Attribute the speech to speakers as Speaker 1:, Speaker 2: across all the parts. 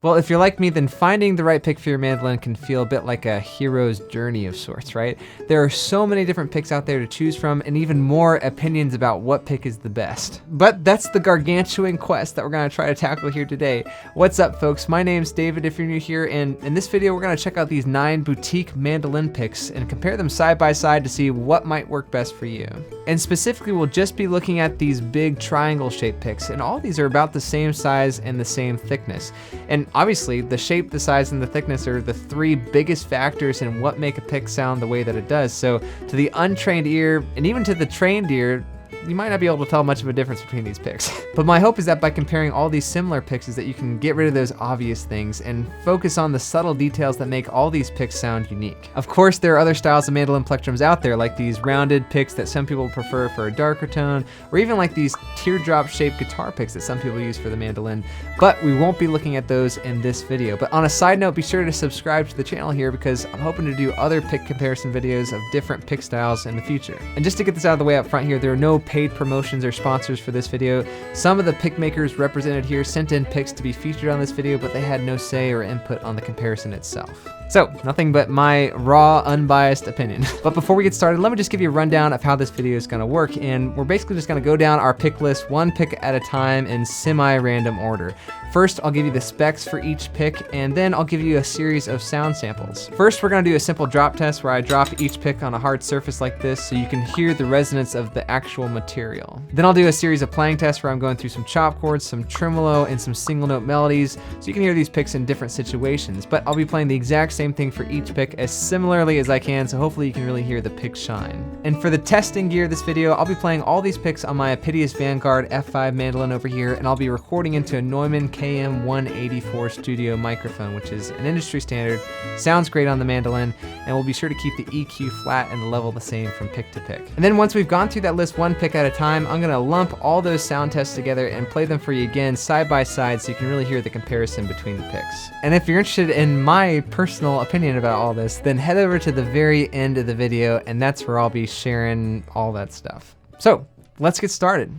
Speaker 1: Well, if you're like me, then finding the right pick for your mandolin can feel a bit like a hero's journey of sorts, right? There are so many different picks out there to choose from, and even more opinions about what pick is the best. But that's the gargantuan quest that we're gonna try to tackle here today. What's up, folks? My name's David, if you're new here, and in this video, we're gonna check out these 9 boutique mandolin picks and compare them side by side to see what might work best for you. And specifically, we'll just be looking at these big triangle-shaped picks, and all these are about the same size and the same thickness. And obviously, the shape, the size, and the thickness are the 3 biggest factors in what make a pick sound the way that it does. So to the untrained ear, and even to the trained ear, you might not be able to tell much of a difference between these picks. But my hope is that by comparing all these similar picks is that you can get rid of those obvious things and focus on the subtle details that make all these picks sound unique. Of course, there are other styles of mandolin plectrums out there, like these rounded picks that some people prefer for a darker tone, or even like these teardrop shaped guitar picks that some people use for the mandolin. But we won't be looking at those in this video. But on a side note, be sure to subscribe to the channel here because I'm hoping to do other pick comparison videos of different pick styles in the future. And just to get this out of the way up front here, there are no paid promotions or sponsors for this video. Some of the pick makers represented here sent in picks to be featured on this video, but they had no say or input on the comparison itself. So, nothing but my raw, unbiased opinion. But before we get started, let me just give you a rundown of how this video is gonna work, and we're basically just gonna go down our pick list 1 pick at a time in semi-random order. First, I'll give you the specs for each pick, and then I'll give you a series of sound samples. First, we're gonna do a simple drop test where I drop each pick on a hard surface like this so you can hear the resonance of the actual material. Then I'll do a series of playing tests where I'm going through some chop chords, some tremolo, and some single note melodies so you can hear these picks in different situations. But I'll be playing the exact same thing for each pick as similarly as I can, so hopefully you can really hear the pick shine. And for the testing gear of this video, I'll be playing all these picks on my Apitius Vanguard F5 mandolin over here, and I'll be recording into a Neumann KM184 studio microphone, which is an industry standard, sounds great on the mandolin, and we'll be sure to keep the EQ flat and the level the same from pick to pick. And then once we've gone through that list 1 pick at a time, I'm gonna lump all those sound tests together and play them for you again side by side so you can really hear the comparison between the picks. And if you're interested in my personal opinion about all this, then head over to the very end of the video, and that's where I'll be sharing all that stuff. So let's get started.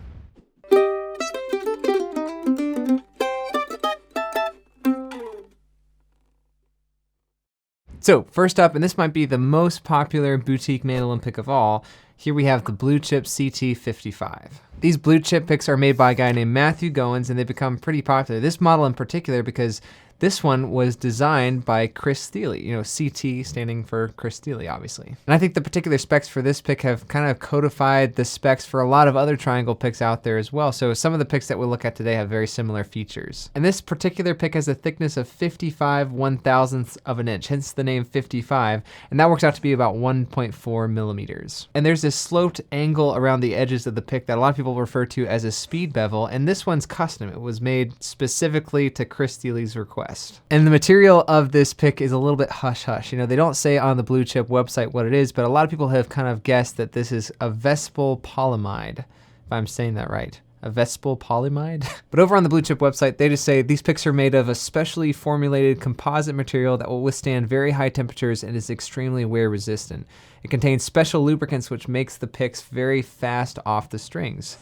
Speaker 1: So first up, and this might be the most popular boutique mandolin pick of all, here we have the Blue Chip CT55. These Blue Chip picks are made by a guy named Matthew Goins, and they've become pretty popular. This model in particular because this one was designed by Chris Thiele, you know, CT standing for Chris Thiele, obviously. And I think the particular specs for this pick have kind of codified the specs for a lot of other triangle picks out there as well. So some of the picks that we'll look at today have very similar features. And this particular pick has a thickness of 55/1000ths of an inch, hence the name 55, and that works out to be about 1.4 millimeters. And there's this sloped angle around the edges of the pick that a lot of people refer to as a speed bevel, and this one's custom. It was made specifically to Chris Thiele's request. And the material of this pick is a little bit hush-hush. You know, they don't say on the Blue Chip website what it is, but a lot of people have kind of guessed that this is a Vespal polyamide, if I'm saying that right. A Vespal polyamide? But over on the Blue Chip website, they just say these picks are made of a specially formulated composite material that will withstand very high temperatures and is extremely wear resistant. It contains special lubricants which makes the picks very fast off the strings.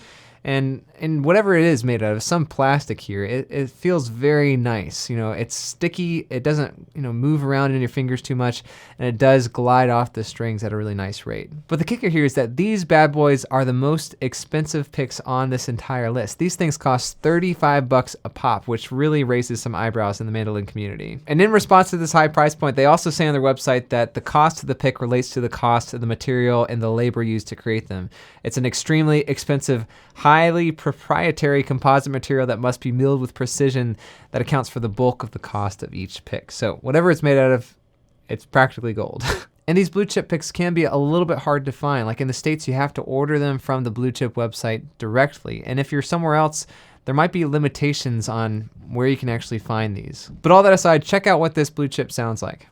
Speaker 1: And whatever it is made out of, some plastic here, it feels very nice. You know, it's sticky, it doesn't, you know, move around in your fingers too much, and it does glide off the strings at a really nice rate. But the kicker here is that these bad boys are the most expensive picks on this entire list. These things cost $35 a pop, which really raises some eyebrows in the mandolin community. And in response to this high price point, they also say on their website that the cost of the pick relates to the cost of the material and the labor used to create them. It's an extremely expensive, highly proprietary composite material that must be milled with precision that accounts for the bulk of the cost of each pick. So whatever it's made out of, it's practically gold. And these Blue Chip picks can be a little bit hard to find. Like in the States, you have to order them from the Blue Chip website directly. And if you're somewhere else, there might be limitations on where you can actually find these. But all that aside, check out what this Blue Chip sounds like.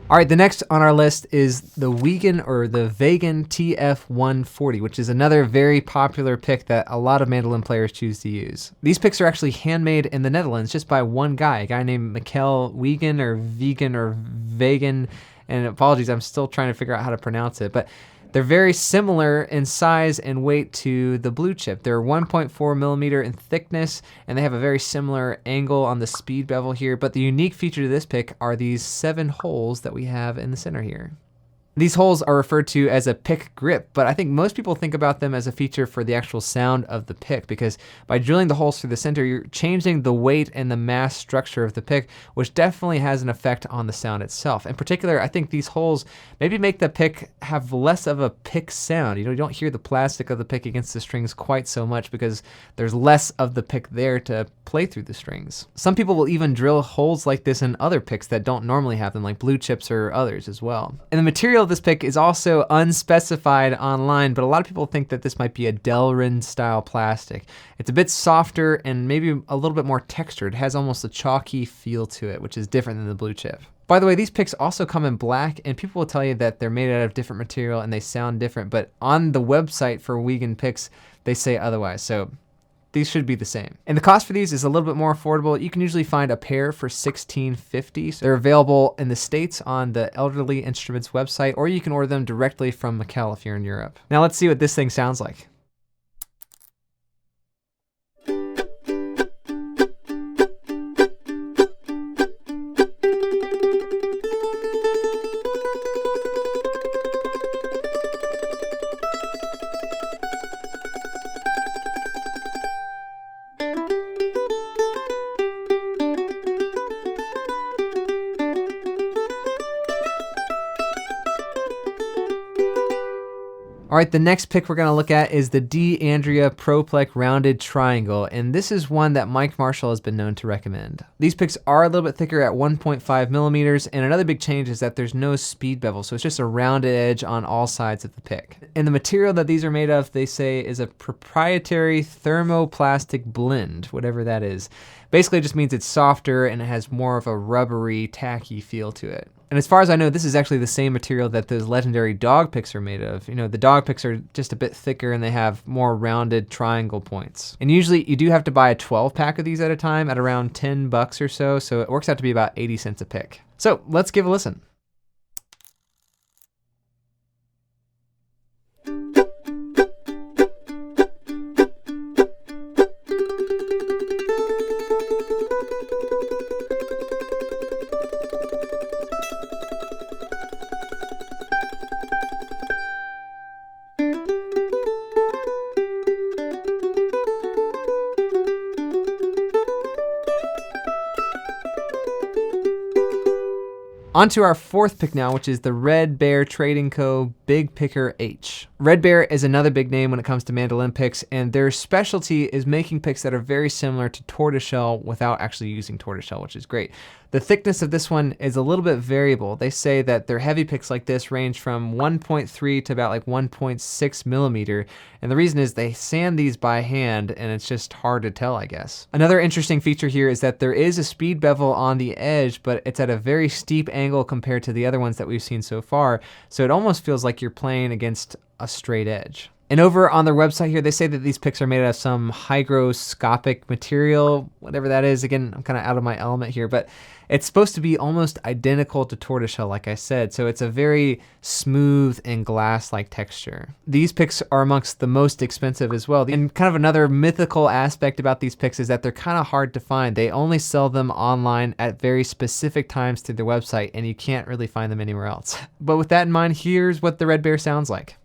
Speaker 1: All right, the next on our list is the Weegan or the Weegan TF140, which is another very popular pick that a lot of mandolin players choose to use. These picks are actually handmade in the Netherlands just by one guy, a guy named Mikkel Weegan or Vegan or Vegan. And apologies, I'm still trying to figure out how to pronounce it, but they're very similar in size and weight to the blue chip. They're 1.4 millimeter in thickness, and they have a very similar angle on the speed bevel here. But the unique feature to this pick are these 7 holes that we have in the center here. These holes are referred to as a pick grip, but I think most people think about them as a feature for the actual sound of the pick, because by drilling the holes through the center, you're changing the weight and the mass structure of the pick, which definitely has an effect on the sound itself. In particular, I think these holes maybe make the pick have less of a pick sound. You don't hear the plastic of the pick against the strings quite so much because there's less of the pick there to play through the strings. Some people will even drill holes like this in other picks that don't normally have them, like blue chips or others as well. And the material of this pick is also unspecified online, but a lot of people think that this might be a Delrin style plastic. It's a bit softer and maybe a little bit more textured. It has almost a chalky feel to it, which is different than the blue chip. By the way, these picks also come in black, and people will tell you that they're made out of different material and they sound different, but on the website for Weegan picks, they say otherwise. So these should be the same. And the cost for these is a little bit more affordable. You can usually find a pair for $16.50. So they're available in the States on the Elderly Instruments website, or you can order them directly from Mikkel if you're in Europe. Now let's see what this thing sounds like. All right, the next pick we're gonna look at is the Dandrea Proplec rounded triangle, and this is one that Mike Marshall has been known to recommend. These picks are a little bit thicker at 1.5 millimeters, and another big change is that there's no speed bevel, so it's just a rounded edge on all sides of the pick. And the material that these are made of, they say, is a proprietary thermoplastic blend, whatever that is. Basically, it just means it's softer and it has more of a rubbery, tacky feel to it. And as far as I know, this is actually the same material that those legendary dog picks are made of. You know, the dog picks are just a bit thicker and they have more rounded triangle points. And usually you do have to buy a 12 pack of these at a time at around $10 or so. So it works out to be about 80 cents a pick. So let's give a listen. On to our fourth pick now, which is the Red Bear Trading Co. Big Picker H. Red Bear is another big name when it comes to mandolin picks, and their specialty is making picks that are very similar to tortoiseshell without actually using tortoiseshell, which is great. The thickness of this one is a little bit variable. They say that their heavy picks like this range from 1.3 to about like 1.6 millimeter, and the reason is they sand these by hand, and it's just hard to tell, I guess. Another interesting feature here is that there is a speed bevel on the edge, but it's at a very steep angle compared to the other ones that we've seen so far, so it almost feels like you're playing against a straight edge. And over on their website here, they say that these picks are made out of some hygroscopic material, whatever that is. Again, I'm kind of out of my element here, but it's supposed to be almost identical to tortoiseshell, like I said. So it's a very smooth and glass-like texture. These picks are amongst the most expensive as well. And kind of another mythical aspect about these picks is that they're kind of hard to find. They only sell them online at very specific times through their website, and you can't really find them anywhere else. But with that in mind, here's what the Red Bear sounds like.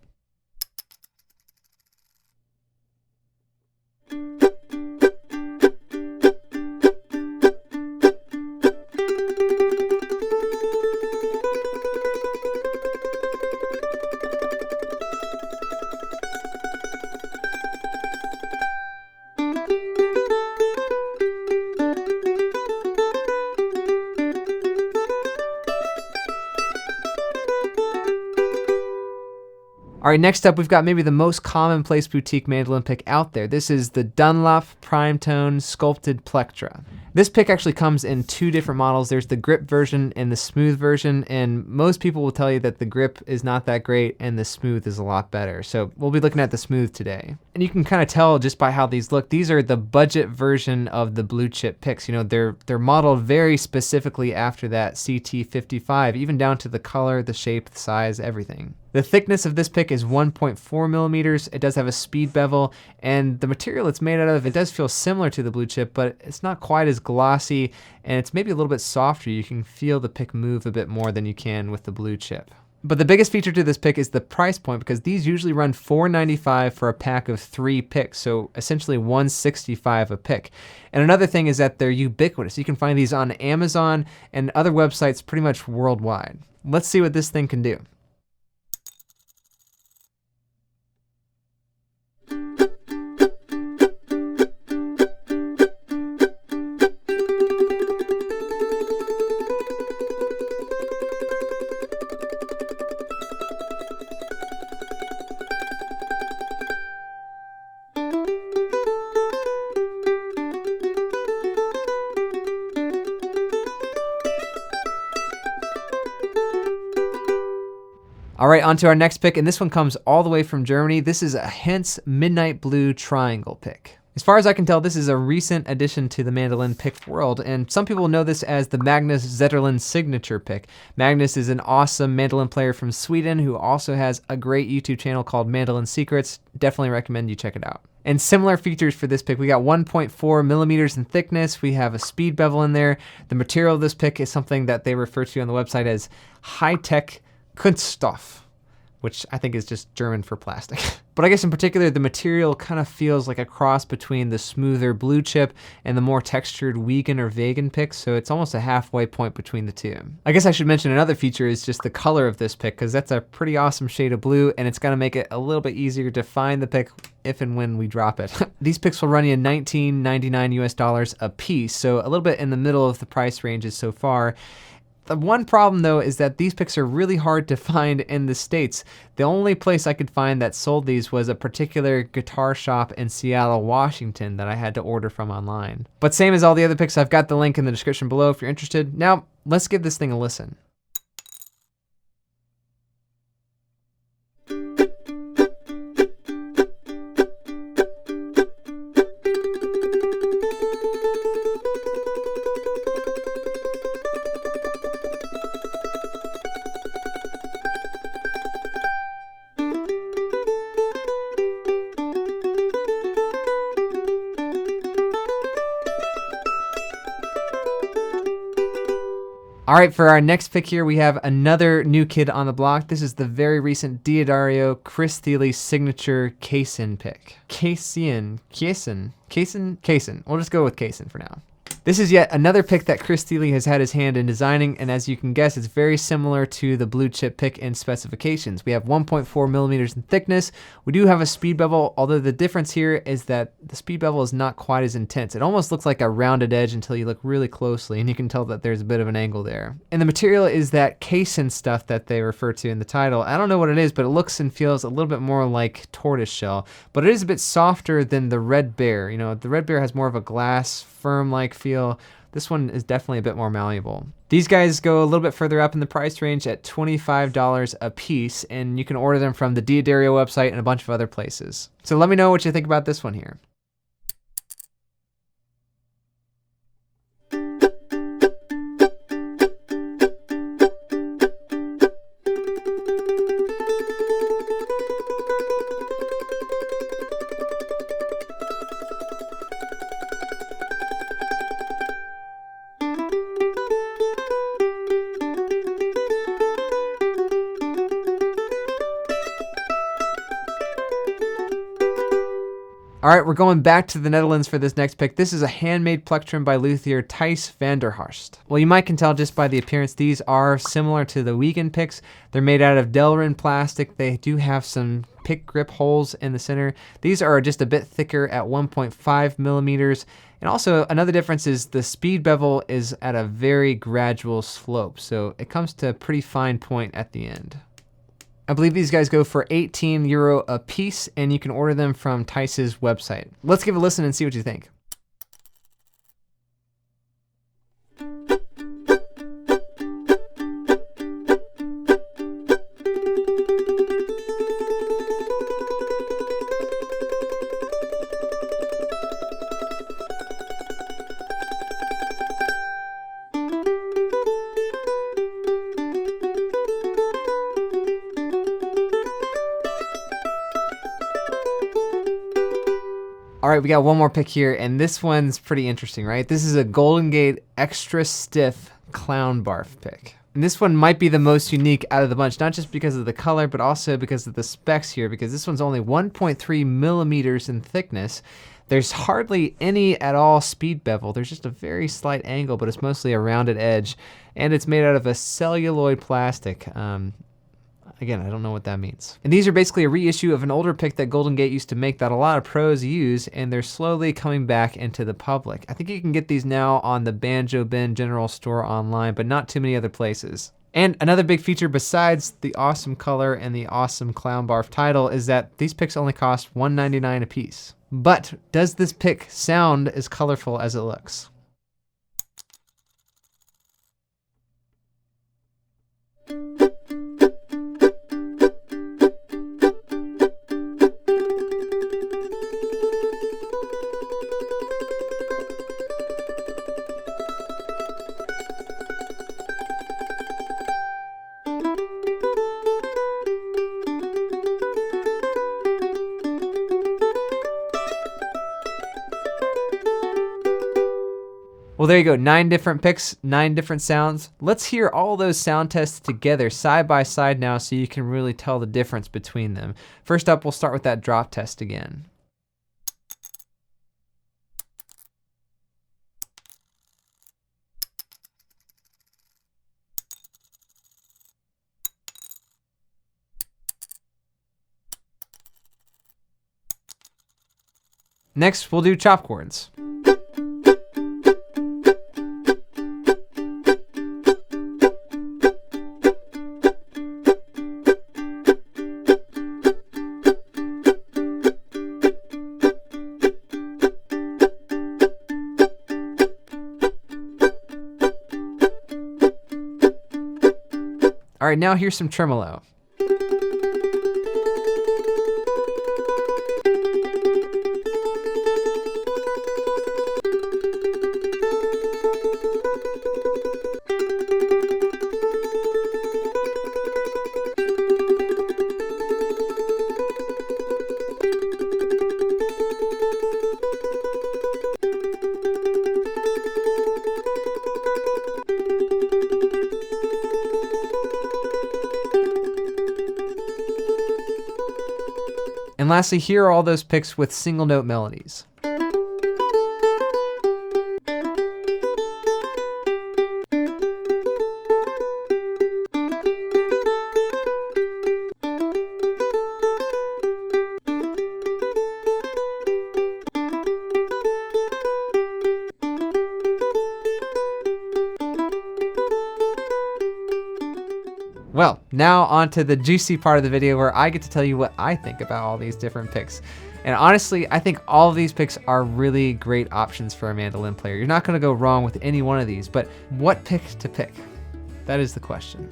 Speaker 1: All right, next up, we've got maybe the most commonplace boutique mandolin pick out there. This is the Dunlop Primetone Sculpted Plectra. This pick actually comes in two different models. There's the grip version and the smooth version, and most people will tell you that the grip is not that great and the smooth is a lot better. So we'll be looking at the smooth today. And you can kind of tell just by how these look, these are the budget version of the blue chip picks. You know, they're modeled very specifically after that CT55, even down to the color, the shape, the size, everything. The thickness of this pick is 1.4 millimeters. It does have a speed bevel, and the material it's made out of, it does feel similar to the blue chip, but it's not quite as glossy, and it's maybe a little bit softer. You can feel the pick move a bit more than you can with the blue chip. But the biggest feature to this pick is the price point, because these usually run $4.95 for a pack of 3 picks, so essentially $165 a pick. And another thing is that they're ubiquitous. You can find these on Amazon and other websites pretty much worldwide. Let's see what this thing can do. All right, on to our next pick, and this one comes all the way from Germany. This is a Hens Midnight Blue Triangle pick. As far as I can tell, this is a recent addition to the mandolin pick world, and some people know this as the Magnus Zetterlund signature pick. Magnus is an awesome mandolin player from Sweden who also has a great YouTube channel called Mandolin Secrets. Definitely recommend you check it out. And similar features for this pick, we got 1.4 millimeters in thickness. We have a speed bevel in there. The material of this pick is something that they refer to on the website as high-tech Kunststoff, which I think is just German for plastic. But I guess in particular, the material kind of feels like a cross between the smoother blue chip and the more textured Weegan or Weegan picks, so it's almost a halfway point between the two. I guess I should mention another feature is just the color of this pick, because that's a pretty awesome shade of blue, and it's gonna make it a little bit easier to find the pick if and when we drop it. These picks will run you $19.99 US a piece, so a little bit in the middle of the price ranges so far. The one problem though is that these picks are really hard to find in the States. The only place I could find that sold these was a particular guitar shop in Seattle, Washington that I had to order from online. But same as all the other picks, I've got the link in the description below if you're interested. Now, let's give this thing a listen. All right, for our next pick here, we have another new kid on the block. This is the very recent Diodario Chris Thile signature Casein pick. Casein. We'll just go with Casein for now. This is yet another pick that Chris Thile has had his hand in designing, and as you can guess, it's very similar to the blue chip pick in specifications. We have 1.4 millimeters in thickness. We do have a speed bevel, although the difference here is that the speed bevel is not quite as intense. It almost looks like a rounded edge until you look really closely, and you can tell that there's a bit of an angle there. And the material is that Casein stuff that they refer to in the title. I don't know what it is, but it looks and feels a little bit more like tortoise shell, but it is a bit softer than the Red Bear. You know, the Red Bear has more of a glass, firm-like feel. This one is definitely a bit more malleable. These guys go a little bit further up in the price range at $25 a piece, and you can order them from the Diodario website and a bunch of other places. So let me know what you think about this one here. All right, we're going back to the Netherlands for this next pick. This is a handmade plectrum by luthier Thijs van der Harst. Well, you might can tell just by the appearance, these are similar to the Weegan picks. They're made out of Delrin plastic. They do have some pick grip holes in the center. These are just a bit thicker at 1.5 millimeters. And also another difference is the speed bevel is at a very gradual slope. So it comes to a pretty fine point at the end. I believe these guys go for €18 a piece, and you can order them from Thijs's website. Let's give a listen and see what you think. All right, we got one more pick here, and this one's pretty interesting, right? This is a Golden Gate Extra Stiff Clown Barf pick. And this one might be the most unique out of the bunch, not just because of the color, but also because of the specs here, because this one's only 1.3 millimeters in thickness. There's hardly any at all speed bevel. There's just a very slight angle, but it's mostly a rounded edge, and it's made out of a celluloid plastic. Again, I don't know what that means. And these are basically a reissue of an older pick that Golden Gate used to make that a lot of pros use, and they're slowly coming back into the public. I think you can get these now on the Banjo Bin General Store online, but not too many other places. And another big feature besides the awesome color and the awesome Clown Barf title is that these picks only cost $1.99 a piece. But does this pick sound as colorful as it looks? Well, there you go, 9 different picks, 9 different sounds. Let's hear all those sound tests together side by side now so you can really tell the difference between them. First up, we'll start with that drop test again. Next, we'll do chop chords. All right, now here's some tremolo. And lastly, here are all those picks with single note melodies. Well, now on to the juicy part of the video where I get to tell you what I think about all these different picks. And honestly, I think all of these picks are really great options for a mandolin player. You're not gonna go wrong with any one of these, but what pick to pick? That is the question.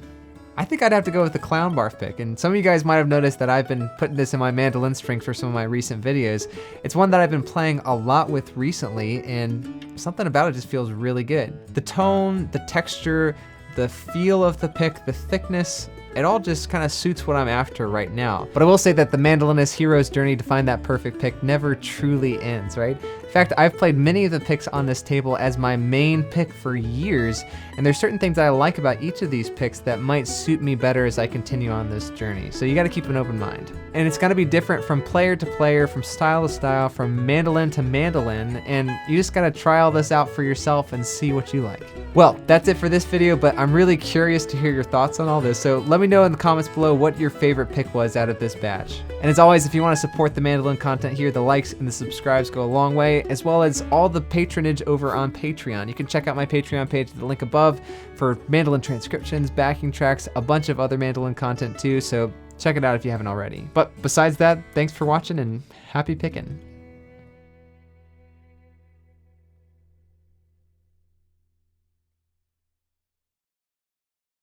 Speaker 1: I think I'd have to go with the Clown Barf pick, and some of you guys might have noticed that I've been putting this in my mandolin string for some of my recent videos. It's one that I've been playing a lot with recently, and something about it just feels really good. The tone, the texture, the feel of the pick, the thickness, it all just kind of suits what I'm after right now. But I will say that the mandolinist hero's journey to find that perfect pick never truly ends, right? In fact, I've played many of the picks on this table as my main pick for years, and there's certain things that I like about each of these picks that might suit me better as I continue on this journey. So you gotta keep an open mind. And it's gonna be different from player to player, from style to style, from mandolin to mandolin, and you just gotta try all this out for yourself and see what you like. Well, that's it for this video, but I'm really curious to hear your thoughts on all this, so let me know in the comments below what your favorite pick was out of this batch. And as always, if you wanna support the mandolin content here, the likes and the subscribes go a long way, as well as all the patronage over on Patreon. You can check out my Patreon page, the link above, for mandolin transcriptions, backing tracks, a bunch of other mandolin content too, so check it out if you haven't already. But besides that, thanks for watching and happy picking.